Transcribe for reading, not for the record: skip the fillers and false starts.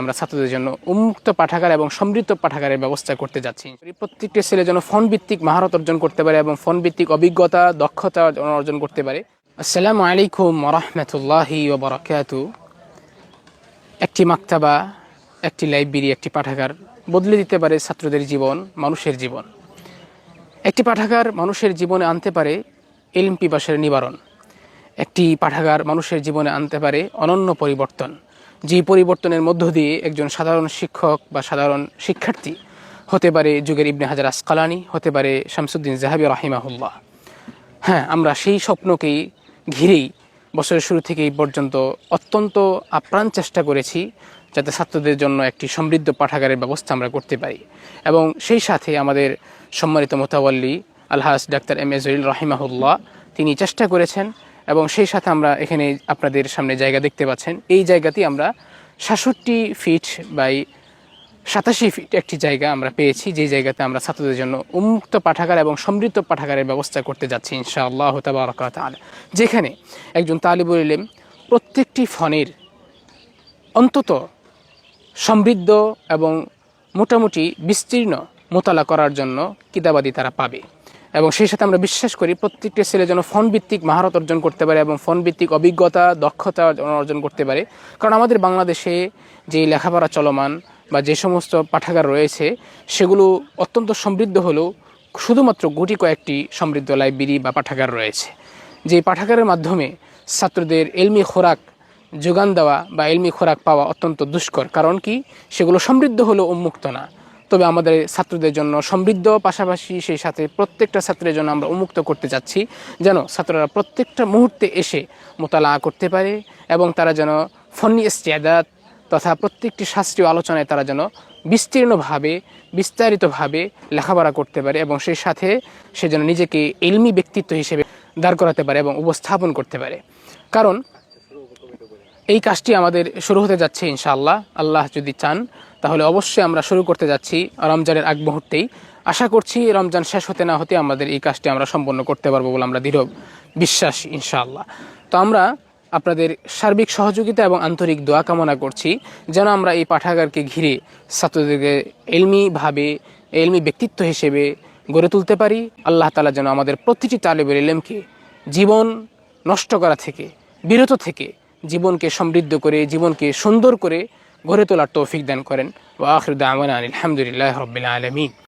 আমরা ছাত্রদের জন্য উন্মুক্ত পাঠাগার এবং সমৃদ্ধ পাঠাগারের ব্যবস্থা করতে যাচ্ছি। প্রত্যেকটি ছেলে যেন ফোন ভিত্তিক মহারত অর্জন করতে পারে এবং ফোন ভিত্তিক অভিজ্ঞতা দক্ষতা অর্জন করতে পারে। আসসালামু আলাইকুম ওয়া রাহমাতুল্লাহি ওয়া বারাকাতুহু। একটি মাকতাবা, একটি লাইব্রেরি, একটি পাঠাগার বদলে দিতে পারে ছাত্রদের জীবন, মানুষের জীবন। একটি পাঠাগার মানুষের জীবনে আনতে পারে ইলম পিপাসার নিবারণ। একটি পাঠাগার মানুষের জীবনে আনতে পারে অনন্য পরিবর্তন, যে পরিবর্তনের মধ্য দিয়ে একজন সাধারণ শিক্ষক বা সাধারণ শিক্ষার্থী হতে পারে যুগের ইবনে হাজার আসকালানি, হতে পারে শামসুদ্দিন যাহাবী রাহিমাহুল্লাহ। হ্যাঁ, আমরা সেই স্বপ্নকেই ঘিরেই বছরের শুরু থেকে এই পর্যন্ত অত্যন্ত আপ্রাণ চেষ্টা করেছি যাতে ছাত্রদের জন্য একটি সমৃদ্ধ পাঠাগারের ব্যবস্থা আমরা করতে পারি। এবং সেই সাথে আমাদের সম্মানিত মোতাওয়াল্লি আলহাজ ডাক্তার এম এ জলিল রাহিমাহুল্লাহ তিনি চেষ্টা করেছেন। এবং সেই সাথে আমরা এখানে আপনাদের সামনে জায়গা দেখতে পাচ্ছেন, এই জায়গাতেই আমরা 66 ফিট বাই 87 ফিট একটি জায়গা আমরা পেয়েছি, যে জায়গাতে আমরা ছাত্রদের জন্য উন্মুক্ত পাঠাগার এবং সমৃদ্ধ পাঠাগারের ব্যবস্থা করতে যাচ্ছি ইনশাআল্লাহ তাবারাকা ওয়া তাআলা। যেখানে একজন তালিবুল ইলম প্রত্যেকটি ফনের অন্তত সমৃদ্ধ এবং মোটামুটি বিস্তীর্ণ মোতালা করার জন্য কিতাবাদি তারা পাবে। এবং সেই সাথে আমরা বিশ্বাস করি প্রত্যেকটি ছেলে যেন ফোন ভিত্তিক মহারত অর্জন করতে পারে এবং ফোন ভিত্তিক অভিজ্ঞতা দক্ষতা অর্জন করতে পারে। কারণ আমাদের বাংলাদেশে যে লেখাপড়া চলমান বা যে সমস্ত পাঠাগার রয়েছে সেগুলো অত্যন্ত সমৃদ্ধ হলেও শুধুমাত্র গুটি কয়েকটি সমৃদ্ধ লাইব্রেরি বা পাঠাগার রয়েছে, যে পাঠাগারের মাধ্যমে ছাত্রদের এলমি খোরাক যোগান দেওয়া বা এলমি খোরাক পাওয়া অত্যন্ত দুষ্কর। কারণ কি, সেগুলো সমৃদ্ধ হলেও উন্মুক্ত না। তবে আমাদের ছাত্রদের জন্য সমৃদ্ধ, পাশাপাশি সেই সাথে প্রত্যেকটা ছাত্রের জন্য আমরা উন্মুক্ত করতে চাচ্ছি, যেন ছাত্ররা প্রত্যেকটা মুহূর্তে এসে মোতালা করতে পারে এবং তারা যেন ফন্নি ইস্তেদাদ তথা প্রত্যেকটি শাস্ত্রীয় আলোচনায় তারা যেন বিস্তীর্ণভাবে বিস্তারিতভাবে লেখাপড়া করতে পারে এবং সেই সাথে সে যেন নিজেকে ইলমি ব্যক্তিত্ব হিসেবে দাঁড় করাতে পারে এবং উপস্থাপন করতে পারে। কারণ এই কাজটি আমাদের শুরু হতে যাচ্ছে ইনশাআল্লাহ, আল্লাহ যদি চান তাহলে অবশ্যই আমরা শুরু করতে যাচ্ছি রমজানের আগ মুহূর্তেই। আশা করছি রমজান শেষ হতে না হতে আমাদের এই কাজটি আমরা সম্পন্ন করতে পারবো বলে আমরা দৃঢ় বিশ্বাসী ইনশাআল্লাহ। তো আমরা আপনাদের সার্বিক সহযোগিতা এবং আন্তরিক দোয়া কামনা করছি যেন আমরা এই পাঠাগারকে ঘিরে ছাত্রদেরকে এলমিভাবে এলমি ব্যক্তিত্ব হিসেবে গড়ে তুলতে পারি। আল্লাহ তাআলা যেন আমাদের প্রতিটি তালিবের ইলমকে জীবন নষ্ট করা থেকে বিরত থেকে জীবনকে সমৃদ্ধ করে জীবনকে সুন্দর করে গড়ে তোলার তৌফিক দান করেন। ওয়া আখিরু দাওয়ানা আলহামদুলিল্লাহি রাব্বিল আলামিন।